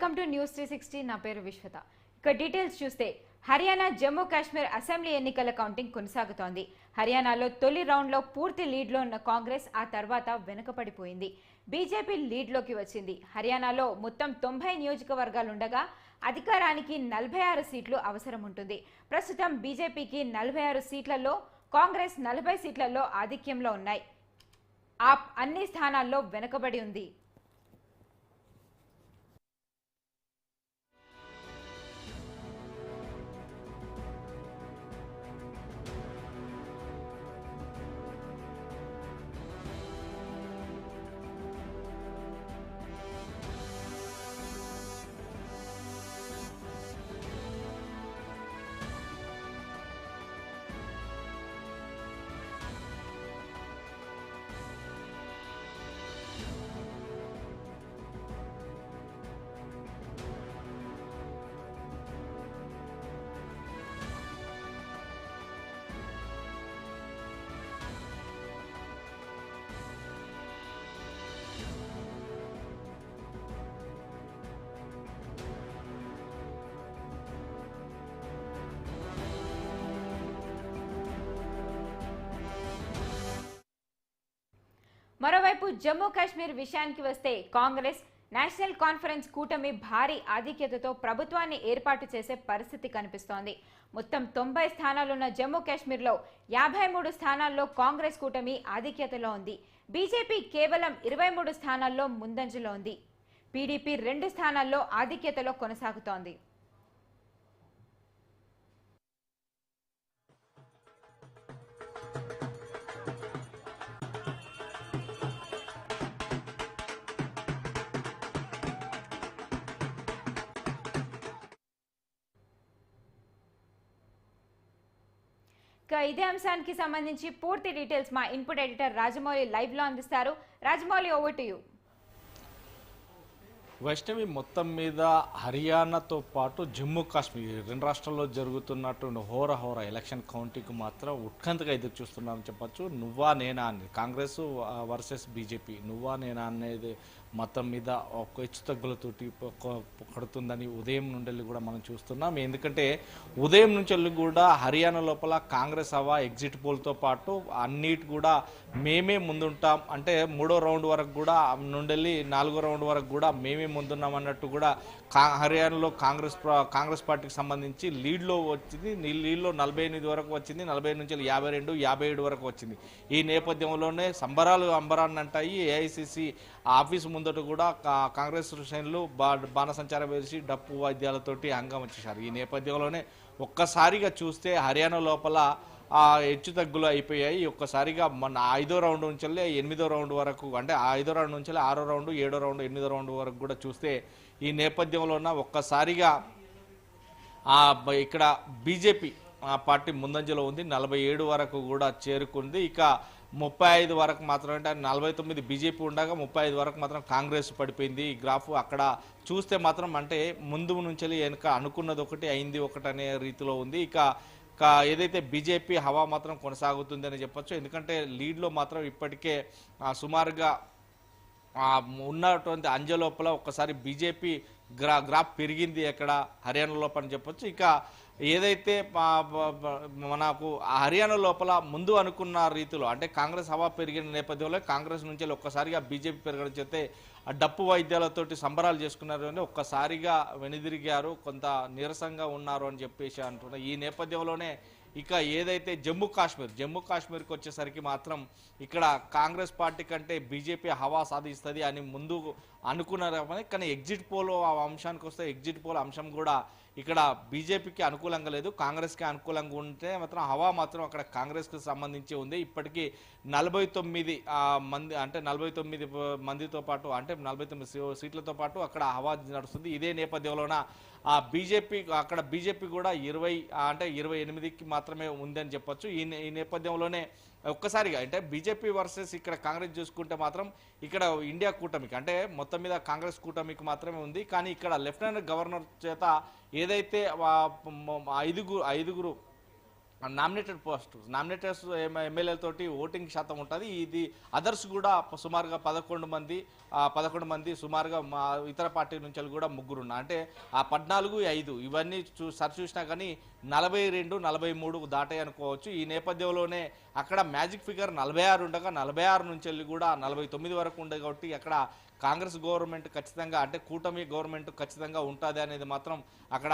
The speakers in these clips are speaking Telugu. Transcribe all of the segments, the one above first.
వెల్కమ్ టు న్యూస్ 360 నా పేరు విశ్వత. ఇక డీటెయిల్స్ చూస్తే హర్యానా జమ్మూ కాశ్మీర్ అసెంబ్లీ ఎన్నికల కౌంటింగ్ కొనసాగుతోంది. హర్యానాలో తొలి రౌండ్లో పూర్తి లీడ్లో ఉన్న కాంగ్రెస్ ఆ తర్వాత వెనుకపడిపోయింది. బీజేపీ లీడ్లోకి వచ్చింది. హర్యానాలో మొత్తం 90 నియోజకవర్గాలుండగా అధికారానికి 46 సీట్లు అవసరం ఉంటుంది. ప్రస్తుతం బీజేపీకి 46 సీట్లలో, కాంగ్రెస్ 40 సీట్లలో ఆధిక్యంలో ఉన్నాయి. ఆప్ అన్ని స్థానాల్లో వెనుకబడి ఉంది. మరోవైపు జమ్మూ కాశ్మీర్ విషయానికి వస్తే కాంగ్రెస్ నేషనల్ కాన్ఫరెన్స్ కూటమి భారీ ఆధిక్యతతో ప్రభుత్వాన్ని ఏర్పాటు చేసే పరిస్థితి కనిపిస్తోంది. మొత్తం 90 స్థానాలున్న జమ్మూ కాశ్మీర్లో 53 స్థానాల్లో కాంగ్రెస్ కూటమి ఆధిక్యతలో ఉంది. బీజేపీ కేవలం 23 స్థానాల్లో ముందంజలో ఉంది. పీడీపీ 2 స్థానాల్లో ఆధిక్యతలో కొనసాగుతోంది. ఇదే అంశానికి సంబంధించి పూర్తి డీటెయిల్స్ మా ఇన్పుట్ ఎడిటర్ రాజమౌళి లైవ్ లో అందిస్తారు. Rajamouli, over to you. Vaishnavi, మొత్తం మీద హర్యానాతో పాటు జమ్మూ కాశ్మీర్ 2 రాష్ట్రాల్లో జరుగుతున్నటువంటి హోరా ఎలక్షన్ కౌంటింగ్ మాత్రం ఉత్కంఠగా ఎదురు చూస్తున్నామని చెప్పచ్చు. నువ్వా నేనా అని కాంగ్రెస్ వర్సెస్ బీజేపీ, నువ్వా నేనా అనేది మొత్తం మీద ఒక హెచ్చుతగ్గులతోటి పడుతుందని ఉదయం నుండి కూడా మనం చూస్తున్నాం. ఎందుకంటే ఉదయం నుంచి కూడా హర్యానా లోపల కాంగ్రెస్ హవా ఎగ్జిట్ పోల్తో పాటు అన్నిటి కూడా మేమే ముందుంటాం అంటే 3వ రౌండ్ వరకు కూడా నుండి 4వ రౌండ్ వరకు కూడా మేమే ముందున్నాం అన్నట్టు కూడా హర్యానాలో కాంగ్రెస్ పార్టీకి సంబంధించి లీడ్లో వచ్చింది. లీడ్లో 48 వరకు వచ్చింది. 45 నుంచి 52, 57 వరకు వచ్చింది. ఈ నేపథ్యంలోనే సంబరాలు అంబరాన్ని అంటాయి. ఏఐసిసి ఆఫీస్ ముందట కూడా కాంగ్రెస్ శ్రేణులు బాణసంచారం వేసి డప్పు వాయిద్యాలతోటి హంగామా చేశారు. ఈ నేపథ్యంలోనే ఒక్కసారిగా చూస్తే హర్యానా లోపల హెచ్చు తగ్గులు అయిపోయాయి. ఒక్కసారిగా మన 5వ రౌండ్ నుంచి 8వ రౌండ్ వరకు, అంటే 5వ రౌండ్ నుంచి 6వ రౌండ్, 7వ రౌండ్, 8వ రౌండ్ వరకు కూడా చూస్తే ఈ నేపథ్యంలో ఒక్కసారిగా ఇక్కడ బీజేపీ పార్టీ ముందంజలో ఉంది. 47 వరకు కూడా చేరుకుంది. ఇక 35 వరకు మాత్రం, అంటే 49 బీజేపీ ఉండగా 35 వరకు మాత్రం కాంగ్రెస్ పడిపోయింది. ఈ గ్రాఫ్ అక్కడ చూస్తే మాత్రం అంటే ముందు నుంచి వెనుక అనుకున్నది ఒకటి అయింది ఒకటి అనే రీతిలో ఉంది. ఇక ఏదైతే బీజేపీ హవా మాత్రం కొనసాగుతుంది అని చెప్పొచ్చు. ఎందుకంటే లీడ్లో మాత్రం ఇప్పటికే సుమారుగా ఉన్నటువంటి అంజలోపల ఒక్కసారి బీజేపీ గ్రాఫ్ పెరిగింది అక్కడ హర్యానా లోపల చెప్పొచ్చు. ఇక ఏదైతే మనకు హర్యానా లోపల ముందు అనుకున్న రీతిలో అంటే కాంగ్రెస్ హవా పెరిగిన నేపథ్యంలో కాంగ్రెస్ నుంచి ఒక్కసారిగా బీజేపీ పెరగడం చేస్తే డప్పు వాయిద్యాలతోటి సంబరాలు చేసుకున్నారు అని ఒక్కసారిగా వెనుదిరిగారు, కొంత నీరసంగా ఉన్నారు అని చెప్పేసి అంటున్నారు. ఈ నేపథ్యంలోనే ఇక ఏదైతే జమ్మూ కాశ్మీర్కి వచ్చేసరికి మాత్రం ఇక్కడ కాంగ్రెస్ పార్టీ కంటే బీజేపీ హవా సాధిస్తుంది అని ముందు అనుకున్నారు. కానీ ఎగ్జిట్ పోల్ అంశానికి వస్తే ఎగ్జిట్ పోల్ అంశం కూడా ఇక్కడ బీజేపీకి అనుకూలంగా లేదు, కాంగ్రెస్కి అనుకూలంగా ఉంటే మాత్రం హవా మాత్రం అక్కడ కాంగ్రెస్కి సంబంధించి ఉంది. ఇప్పటికీ 49 మంది, అంటే 49 మందితో పాటు, అంటే 49 సీట్లతో పాటు అక్కడ హవా నడుస్తుంది. ఇదే నేపథ్యంలోన బీజేపీ కూడా 28కి మాత్రమే ఉందని చెప్పొచ్చు. ఈ నేపథ్యంలోనే ఒక్కసారిగా అంటే బీజేపీ వర్సెస్ ఇక్కడ కాంగ్రెస్ చూసుకుంటే మాత్రం ఇక్కడ ఇండియా కూటమికి, అంటే మొత్తం మీద కాంగ్రెస్ కూటమికి మాత్రమే ఉంది. కానీ ఇక్కడ లెఫ్టినెంట్ గవర్నర్ చేత ఏదైతే ఐదుగురు నామినేటర్స్ ఎమ్మెల్యేలతోటి ఓటింగ్ శాతం ఉంటుంది. ఇది అదర్స్ కూడా సుమారుగా 11 మంది సుమారుగా మా ఇతర పార్టీ నుంచి కూడా ముగ్గురు ఉన్నారు. అంటే ఆ 14, 5 ఇవన్నీ చూసినా కానీ 42, 43 దాటాయి అనుకోవచ్చు. ఈ నేపథ్యంలోనే అక్కడ మ్యాజిక్ ఫిగర్ 46 ఉండగా 46 నుంచి వెళ్ళి కూడా 49 వరకు ఉండే కాబట్టి అక్కడ కాంగ్రెస్ గవర్నమెంట్ ఖచ్చితంగా అంటే కూటమి గవర్నమెంట్ ఖచ్చితంగా ఉంటుంది అనేది మాత్రం అక్కడ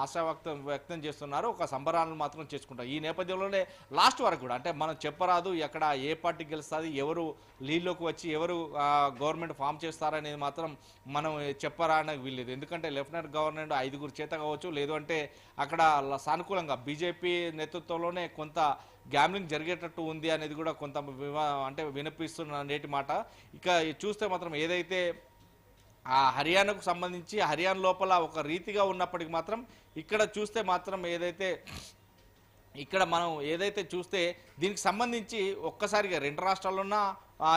ఆశా వ్యక్తం చేస్తున్నారు. ఒక సంబరాలను మాత్రం చేసుకుంటారు. ఈ నేపథ్యంలోనే లాస్ట్ వరకు కూడా అంటే మనం చెప్పరాదు ఎక్కడ ఏ పార్టీ గెలుస్తుంది, ఎవరు లీడ్లోకి వచ్చి ఎవరు గవర్నమెంట్ ఫామ్ చేస్తారనేది మాత్రం మనం చెప్పరానికి వీల్లేదు. ఎందుకంటే లెఫ్టినెంట్ గవర్నర్ 5 చేత కావచ్చు, లేదు అంటే అక్కడ సానుకూలంగా బీజేపీ నేతృత్వంలోనే కొంత గ్యామ్లింగ్ జరిగేటట్టు ఉంది అనేది కూడా కొంత అంటే వినిపిస్తున్న నేటి మాట. ఇక చూస్తే మాత్రం ఏదైతే ఆ హర్యానాకు సంబంధించి హర్యానా లోపల ఒక రీతిగా ఉన్నప్పటికీ మాత్రం ఇక్కడ చూస్తే మాత్రం ఇక్కడ మనం ఏదైతే చూస్తే దీనికి సంబంధించి ఒక్కసారిగా 2 రాష్ట్రాల్లోన్న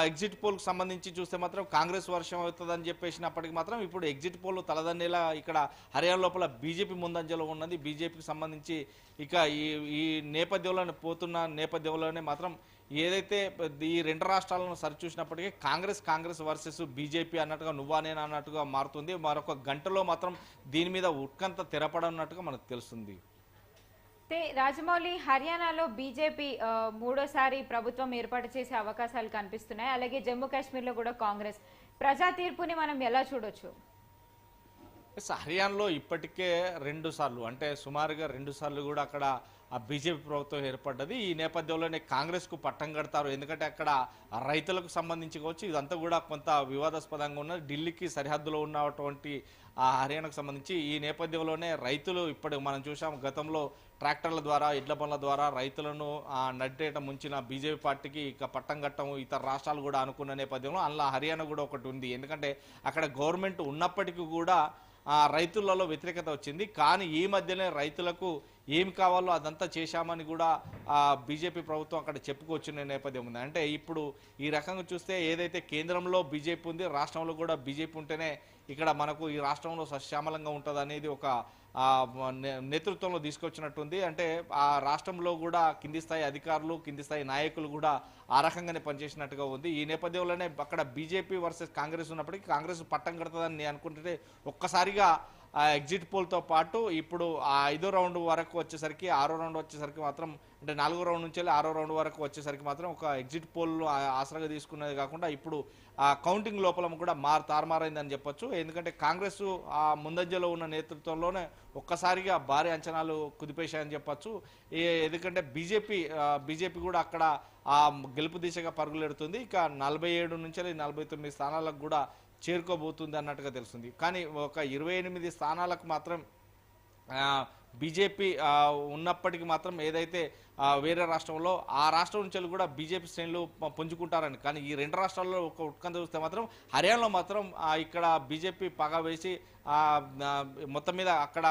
ఎగ్జిట్ పోల్కి సంబంధించి చూస్తే మాత్రం కాంగ్రెస్ వర్షం అవుతుందని చెప్పేసినప్పటికీ మాత్రం ఇప్పుడు ఎగ్జిట్ పోల్ తలదన్నేలా ఇక్కడ హర్యానా లోపల బీజేపీ ముందంజలో ఉన్నది. బీజేపీకి సంబంధించి ఇక ఈ నేపథ్యంలోనే పోతున్న నేపథ్యంలోనే మాత్రం ఏదైతే ఈ 2 రాష్ట్రాలను సరిచూసినప్పటికీ కాంగ్రెస్ వర్సెస్ బీజేపీ అన్నట్టుగా నువ్వా నేను అన్నట్టుగా మారుతుంది. మరొక గంటలో మాత్రం దీని మీద ఉత్కంఠ తెరపడన్నట్టుగా మనకు తెలుస్తుంది. రాజమౌళి, హర్యానాలో బీజేపీ మూడోసారి ప్రభుత్వం ఏర్పాటు చేసే అవకాశాలు కనిపిస్తున్నాయి. అలాగే జమ్మూ కాశ్మీర్లో కూడా కాంగ్రెస్. ప్రజా తీర్పుని మనం ఎలా చూడొచ్చు? హర్యానాలో ఇప్పటికే 2 సార్లు అంటే సుమారుగా 2 సార్లు కూడా అక్కడ ఆ బీజేపీ ప్రభుత్వం ఏర్పడ్డది. ఈ నేపథ్యంలోనే కాంగ్రెస్కు పట్టం కడతారు. ఎందుకంటే అక్కడ రైతులకు సంబంధించి కావచ్చు ఇదంతా కూడా కొంత వివాదాస్పదంగా ఉన్నది. ఢిల్లీకి సరిహద్దులో ఉన్నటువంటి ఆ హర్యానాకు సంబంధించి ఈ నేపథ్యంలోనే రైతులు ఇప్పుడు మనం చూసాం గతంలో ట్రాక్టర్ల ద్వారా ఎడ్ల బండ్ల ద్వారా రైతులను నడ్డేట ముంచిన బీజేపీ పార్టీకి ఇక పట్టం కట్టం ఇతర రాష్ట్రాలు కూడా అనుకున్న నేపథ్యంలో అందులో హర్యానా కూడా ఒకటి ఉంది. ఎందుకంటే అక్కడ గవర్నమెంట్ ఉన్నప్పటికీ కూడా రైతులలో వ్యతిరేకత వచ్చింది. కానీ ఈ మధ్యనే రైతులకు ఏం కావాలో అదంతా చేశామని కూడా బీజేపీ ప్రభుత్వం అక్కడ చెప్పుకొచ్చిన నేపథ్యం ఉంది. అంటే ఇప్పుడు ఈ రకంగా చూస్తే ఏదైతే కేంద్రంలో బీజేపీ ఉంది, రాష్ట్రంలో కూడా బీజేపీ ఉంటేనే ఇక్కడ మనకు ఈ రాష్ట్రంలో సశ్యామలంగా ఉంటుంది అనేది ఒక నేతృత్వంలో తీసుకొచ్చినట్టుంది. అంటే ఆ రాష్ట్రంలో కూడా కింది స్థాయి అధికారులు కింది స్థాయి నాయకులు కూడా ఆ రకంగానే పనిచేసినట్టుగా ఉంది. ఈ నేపథ్యంలోనే అక్కడ బీజేపీ వర్సెస్ కాంగ్రెస్ ఉన్నప్పటికీ కాంగ్రెస్ పట్టం కడుతుందని నేను అనుకుంటుంటే ఒక్కసారిగా ఎగ్జిట్ పోల్తో పాటు ఇప్పుడు ఆ 5వ రౌండ్ వరకు వచ్చేసరికి 6వ రౌండ్ వచ్చేసరికి మాత్రం అంటే 4వ రౌండ్ నుంచి 6వ రౌండ్ వరకు వచ్చేసరికి మాత్రం ఒక ఎగ్జిట్ పోల్ ఆసరాగా తీసుకున్నది కాకుండా ఇప్పుడు ఆ కౌంటింగ్ లోపల కూడా తారుమారైందని చెప్పొచ్చు. ఎందుకంటే కాంగ్రెస్ ఆ ముందంజలో ఉన్న నేతృత్వంలోనే ఒక్కసారిగా భారీ అంచనాలు కుదిపేశాయని చెప్పొచ్చు. ఎందుకంటే బీజేపీ కూడా అక్కడ ఆ గెలుపు దిశగా పరుగులెడుతుంది. ఇక 47 నుంచి 49 స్థానాలకు కూడా చేరుకోబోతుంది అన్నట్టుగా తెలుస్తుంది. కానీ ఒక 28 స్థానాలకు మాత్రం బీజేపీ ఉన్నప్పటికీ మాత్రం ఏదైతే వేరే రాష్ట్రంలో ఆ రాష్ట్రం నుంచి కూడా బీజేపీ శ్రేణులు పుంజుకుంటారని, కానీ ఈ 2 రాష్ట్రాల్లో ఒక ఉత్కంఠ చూస్తే మాత్రం హర్యానాలో మాత్రం ఇక్కడ బీజేపీ పగా వేసి మొత్తం మీద అక్కడ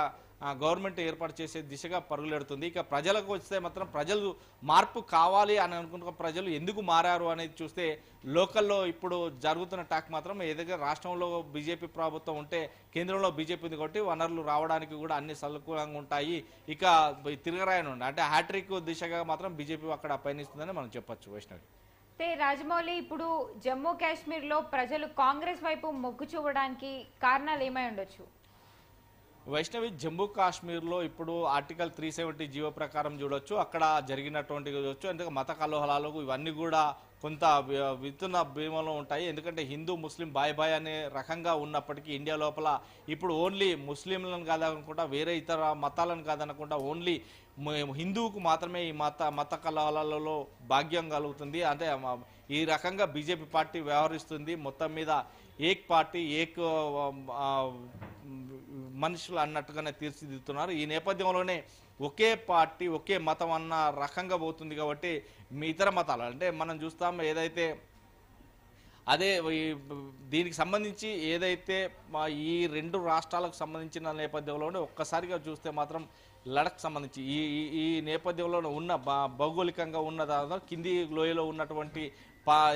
గవర్నమెంట్ ఏర్పాటు చేసే దిశగా పరుగులెడుతుంది. ఇక ప్రజలకు వస్తే మాత్రం ప్రజలు మార్పు కావాలి అని అనుకుంటున్న ప్రజలు ఎందుకు మారారు అనేది చూస్తే లోకల్లో ఇప్పుడు జరుగుతున్న టాక్ మాత్రం ఏదైతే రాష్ట్రంలో బీజేపీ ప్రభుత్వం ఉంటే కేంద్రంలో బీజేపీ ఉంది కాబట్టి వనరులు రావడానికి కూడా అన్ని సనుకూలంగా ఉంటాయి. ఇక తిరగరాయను అంటే హ్యాట్రిక్ దిశగా మాత్రం బీజేపీ అక్కడ పయనిస్తుందని మనం చెప్పొచ్చు. వైష్ణవి, రాజమౌళి, ఇప్పుడు జమ్మూ కాశ్మీర్లో ప్రజలు కాంగ్రెస్ వైపు మొగ్గు చూపడానికి కారణాలు ఏమై ఉండొచ్చు? వైష్ణవి, జమ్మూ కాశ్మీర్లో ఇప్పుడు ఆర్టికల్ 370 జీవో ప్రకారం చూడొచ్చు అక్కడ జరిగినటువంటి చూడొచ్చు. ఎందుకంటే మత కలహాలు ఇవన్నీ కూడా కొంత విత్తున్న భీమంలో ఉంటాయి. ఎందుకంటే హిందూ ముస్లిం బాయ్ అనే రకంగా ఉన్నప్పటికీ ఇండియా లోపల ఇప్పుడు ఓన్లీ ముస్లింలను కాదనుకుంటా వేరే ఇతర మతాలను కాదనుకుంటా ఓన్లీ హిందువుకు మాత్రమే ఈ మత కలహాలలో భాగ్యం కలుగుతుంది. అంటే ఈ రకంగా బీజేపీ పార్టీ వ్యవహరిస్తుంది. మొత్తం మీద ఏక్ పార్టీ ఏక్ మనుషులు అన్నట్టుగానే తీర్చిదిద్దుతున్నారు. ఈ నేపథ్యంలోనే ఒకే పార్టీ ఒకే మతం అన్న రకంగా పోతుంది కాబట్టి మీ ఇతర మతాలు అంటే మనం చూస్తాం ఏదైతే అదే దీనికి సంబంధించి ఏదైతే ఈ 2 రాష్ట్రాలకు సంబంధించిన నేపథ్యంలోనే ఒక్కసారిగా చూస్తే మాత్రం లడక్ సంబంధించి ఈ నేపథ్యంలో ఉన్న భౌగోళికంగా ఉన్న దాదాపు కింది లోయలో ఉన్నటువంటి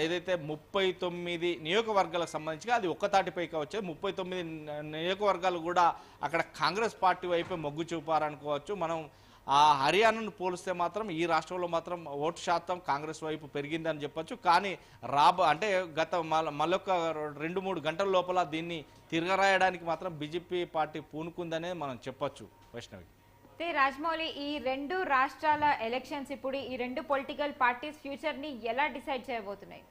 ఏదైతే 39 నియోజకవర్గాలకు సంబంధించి అది ఒక్కతాటిపైకి వచ్చే 39 నియోజకవర్గాలు కూడా అక్కడ కాంగ్రెస్ పార్టీ వైపే మొగ్గు చూపారనుకోవచ్చు. మనం ఆ హర్యానాను పోలిస్తే మాత్రం ఈ రాష్ట్రంలో మాత్రం ఓటు శాతం కాంగ్రెస్ వైపు పెరిగిందని చెప్పొచ్చు. కానీ అంటే గత మళ్ళొక 2-3 గంటల లోపల దీన్ని తిరగరాయడానికి మాత్రం బీజేపీ పార్టీ పూనుకుందనే మనం చెప్పొచ్చు వైష్ణవి. అయితే రాజమౌళి, ఈ రెండు రాష్ట్రాల ఎలక్షన్స్ ఇప్పుడు ఈ రెండు పొలిటికల్ పార్టీస్ ఫ్యూచర్ ని ఎలా డిసైడ్ చేయబోతున్నాయి?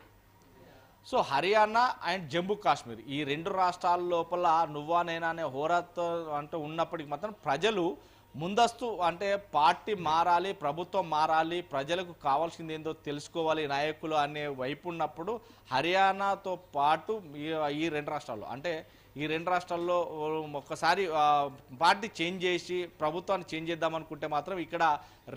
సో హర్యానా అండ్ జమ్మూ కాశ్మీర్ ఈ రెండు రాష్ట్రాల లోపల నువ్వా నేనా అనే హోరాతో అంటూ ఉన్నప్పటికీ మాత్రం ప్రజలు ముందస్తు అంటే పార్టీ మారాలి, ప్రభుత్వం మారాలి, ప్రజలకు కావాల్సింది ఏందో తెలుసుకోవాలి నాయకులు అనే వైపు ఉన్నప్పుడు హర్యానాతో పాటు ఈ రెండు రాష్ట్రాల్లో అంటే ఈ రెండు రాష్ట్రాల్లో ఒక్కసారి పార్టీ చేంజ్ చేసి ప్రభుత్వాన్ని చేంజ్ చేద్దాం అనుకుంటే మాత్రం ఇక్కడ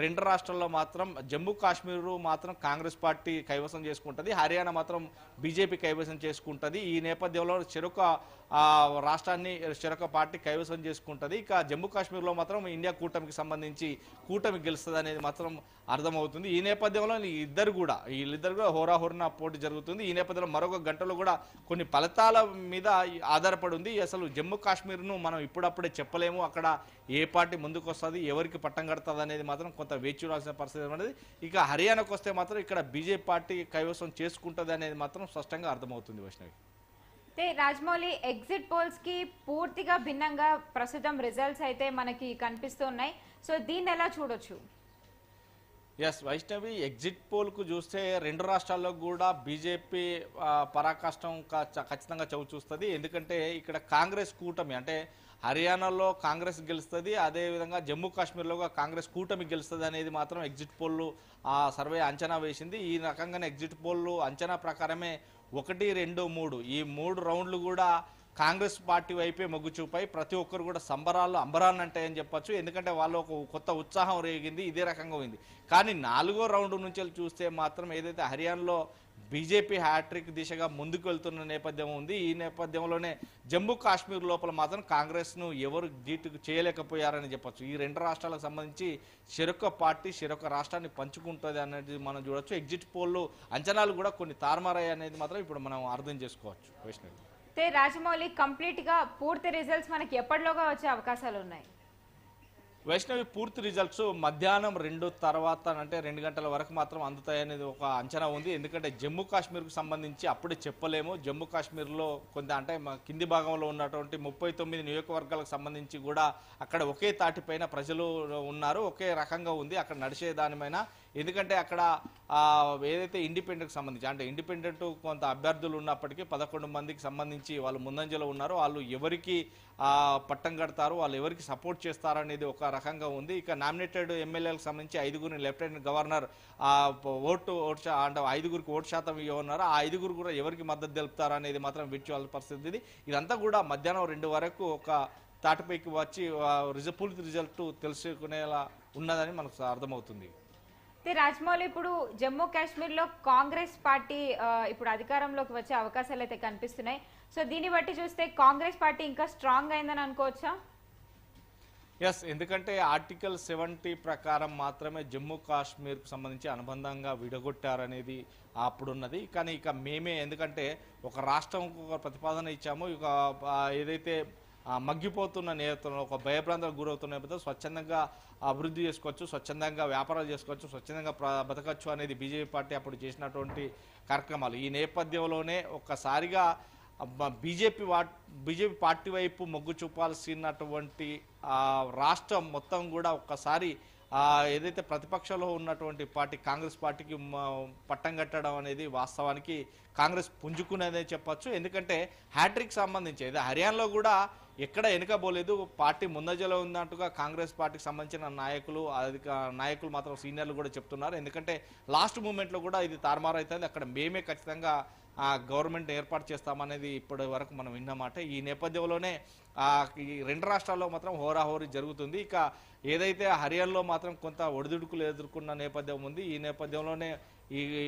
రెండు రాష్ట్రాల్లో మాత్రం జమ్మూ కాశ్మీర్ మాత్రం కాంగ్రెస్ పార్టీ కైవసం చేసుకుంటుంది, హర్యానా మాత్రం బీజేపీ కైవసం చేసుకుంటుంది. ఈ నేపథ్యంలో చెరొక రాష్ట్రాన్ని చెరొక పార్టీ కైవసం చేసుకుంటుంది. ఇక జమ్మూ కాశ్మీర్లో మాత్రం ఇండియా కూటమికి సంబంధించి కూటమి గెలుస్తుంది అనేది మాత్రం అర్థమవుతుంది. ఈ నేపథ్యంలో వీళ్ళిద్దరు కూడా హోరాహోరన పోటీ జరుగుతుంది. ఈ నేపథ్యంలో మరొక గంటలో కూడా కొన్ని ఫలితాల మీద ఆధారపడి ఉంది. అసలు జమ్మూ కాశ్మీర్ను మనం ఇప్పుడప్పుడే చెప్పలేము, అక్కడ ఏ పార్టీ ముందుకు వస్తుంది, ఎవరికి పట్టం కడుతుంది అనేది మాత్రం కొంత వేచి చూడాల్సిన పరిస్థితి అనేది. ఇక హర్యానాకు వస్తే మాత్రం ఇక్కడ బీజేపీ పార్టీ కైవసం చేసుకుంటుంది అనేది మాత్రం స్పష్టంగా అర్థమవుతుంది వైష్ణవి. రాజమౌళి, ఎగ్జిట్ పోల్స్ కి పూర్తిగా భిన్నంగా ప్రస్తుతం రిజల్ట్స్ అయితే మనకి కనిపిస్తున్నాయి. సో దీన్ని ఎలా చూడొచ్చు? ఎస్ వైష్ణవి, ఎగ్జిట్ పోల్కు చూస్తే రెండు రాష్ట్రాల్లో కూడా బీజేపీ పరాకాష్టం ఖచ్చితంగా చవి చూస్తుంది. ఎందుకంటే ఇక్కడ కాంగ్రెస్ కూటమి అంటే హర్యానాలో కాంగ్రెస్ గెలుస్తుంది, అదేవిధంగా జమ్మూ కాశ్మీర్లో కాంగ్రెస్ కూటమి గెలుస్తుంది అనేది మాత్రం ఎగ్జిట్ పోల్లు సర్వే అంచనా వేసింది. ఈ రకంగానే ఎగ్జిట్ పోల్లు అంచనా ప్రకారమే 1, 2, 3 ఈ 3 రౌండ్లు కూడా కాంగ్రెస్ పార్టీ వైపే మొగ్గు చూపాయి. ప్రతి ఒక్కరు కూడా సంబరాలు అంబరాలు అంటాయని చెప్పొచ్చు. ఎందుకంటే వాళ్ళు ఒక కొత్త ఉత్సాహం రేగింది, ఇదే రకంగా ఉంది. కానీ 4వ రౌండ్ నుంచి చూస్తే మాత్రం ఏదైతే హర్యానాలో బీజేపీ హ్యాట్రిక్ దిశగా ముందుకు వెళ్తున్న నేపథ్యం ఉంది. ఈ నేపథ్యంలోనే జమ్మూ కాశ్మీర్ లోపల మాత్రం కాంగ్రెస్ను ఎవరు ధీటుకు చేయలేకపోయారని చెప్పొచ్చు. ఈ రెండు రాష్ట్రాలకు సంబంధించి చెరొక పార్టీ చెరొక రాష్ట్రాన్ని పంచుకుంటుంది అనేది మనం చూడొచ్చు. ఎగ్జిట్ పోల్లు అంచనాలు కూడా కొన్ని తారుమారాయి అనేది మాత్రం ఇప్పుడు మనం అర్థం చేసుకోవచ్చు వైష్ణవి. రాజమౌళి, కంప్లీట్ గా పూర్తి రిజల్ట్స్ మనకి ఎప్పటిలోగా వచ్చే అవకాశాలు ఉన్నాయి? వైష్ణవి, పూర్తి రిజల్ట్స్ మధ్యాహ్నం 2 తర్వాత అంటే 2 గంటల వరకు మాత్రం అందుతాయనేది ఒక అంచనా ఉంది. ఎందుకంటే జమ్మూ కాశ్మీర్కు సంబంధించి అప్పుడే చెప్పలేము. జమ్మూ కాశ్మీర్లో కొంత అంటే కింది భాగంలో ఉన్నటువంటి 39 నియోజకవర్గాలకు సంబంధించి కూడా అక్కడ ఒకే తాటిపైన ప్రజలు ఉన్నారు, ఒకే రకంగా ఉంది అక్కడ నడిచే దానిపైన. ఎందుకంటే అక్కడ ఏదైతే ఇండిపెండెంట్కి సంబంధించి అంటే ఇండిపెండెంట్ కొంత అభ్యర్థులు ఉన్నప్పటికీ 11 మందికి సంబంధించి వాళ్ళు ముందంజలో ఉన్నారు. వాళ్ళు ఎవరికి పట్టం కడతారు, వాళ్ళు ఎవరికి సపోర్ట్ చేస్తారు అనేది ఒక రకంగా ఉంది. ఇక నామినేటెడ్ ఎమ్మెల్యేలకు సంబంధించి 5గురిని లెఫ్టినెంట్ గవర్నర్ అంటే 5గురికి ఓటు శాతం ఇవ్వన్నారు. ఆ 5గురు కూడా ఎవరికి మద్దతు తెలుపుతారు అనేది మాత్రం విర్చువల్ పరిస్థితి ఇది. ఇదంతా కూడా మధ్యాహ్నం 2 వరకు ఒక తాటిపైకి వచ్చి పూర్తి రిజల్ట్ తెలుసుకునేలా ఉన్నదని మనకు అర్థమవుతుంది. రాజమౌళి, ఇప్పుడు జమ్మూ కాశ్మీర్ లో కాంగ్రెస్ పార్టీ ఇప్పుడు అధికారంలోకి వచ్చే అవకాశాలు అయితే కనిపిస్తున్నాయి. సో దీన్ని బట్టి చూస్తే కాంగ్రెస్ పార్టీ ఇంకా స్ట్రాంగ్ అయిందని అనుకోవచ్చా? ఎస్, ఎందుకంటే ఆర్టికల్ 70 ప్రకారం మాత్రమే జమ్మూ కాశ్మీర్కు సంబంధించి అనుబంధంగా విడగొట్టారనేది అప్పుడున్నది. కానీ ఇక మేమే ఎందుకంటే ఒక రాష్ట్రంకు ఒక ప్రతిపాదన ఇచ్చాము, ఇక ఏదైతే మగ్గిపోతున్న నేతలు ఒక భయభ్రాంతులకు గురవుతున్న నేపథ్యంలో స్వచ్ఛందంగా అభివృద్ధి చేసుకోవచ్చు, స్వచ్ఛందంగా వ్యాపారాలు చేసుకోవచ్చు, స్వచ్ఛందంగా బతకచ్చు అనేది బీజేపీ పార్టీ అప్పుడు చేసినటువంటి కార్యక్రమాలు. ఈ నేపథ్యంలోనే ఒక్కసారిగా బీజేపీ పార్టీ వైపు మొగ్గు చూపాల్సినటువంటి రాష్ట్రం మొత్తం కూడా ఒక్కసారి ఏదైతే ప్రతిపక్షంలో ఉన్నటువంటి పార్టీ కాంగ్రెస్ పార్టీకి పట్టం కట్టడం అనేది వాస్తవానికి కాంగ్రెస్ పుంజుకునేదే చెప్పొచ్చు. ఎందుకంటే హ్యాట్రిక్ సంబంధించి అయితే హర్యానాలో కూడా ఎక్కడ వెనుకబోలేదు, పార్టీ ముందంజలో ఉన్నట్టుగా కాంగ్రెస్ పార్టీకి సంబంధించిన నాయకులు మాత్రం సీనియర్లు కూడా చెప్తున్నారు. ఎందుకంటే లాస్ట్ మూమెంట్లో కూడా ఇది తారుమారు అవుతుంది, అక్కడ మేమే ఖచ్చితంగా గవర్నమెంట్ ఏర్పాటు చేస్తామనేది ఇప్పటి వరకు మనం విన్నమాట. ఈ నేపథ్యంలోనే ఈ రెండు రాష్ట్రాల్లో మాత్రం హోరాహోరీ జరుగుతుంది. ఇక ఏదైతే హర్యానాలో మాత్రం కొంత ఒడిదుడుకులు ఎదుర్కొన్న నేపథ్యం ఉంది. ఈ నేపథ్యంలోనే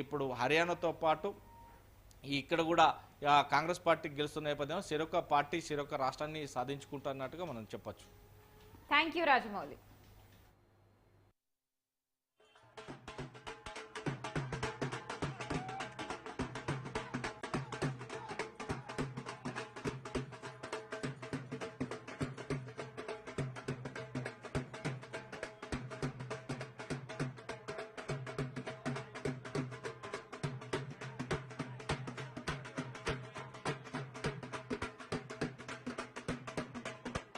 ఇప్పుడు హర్యానాతో పాటు ఇక్కడ కూడా కాంగ్రెస్ పార్టీ గెలుస్తున్న నేపథ్యంలో చెరొక పార్టీ చెరొక రాష్ట్రాన్ని సాధించుకుంటున్నట్టుగా మనం చెప్పొచ్చు. Thank you Rajamouli.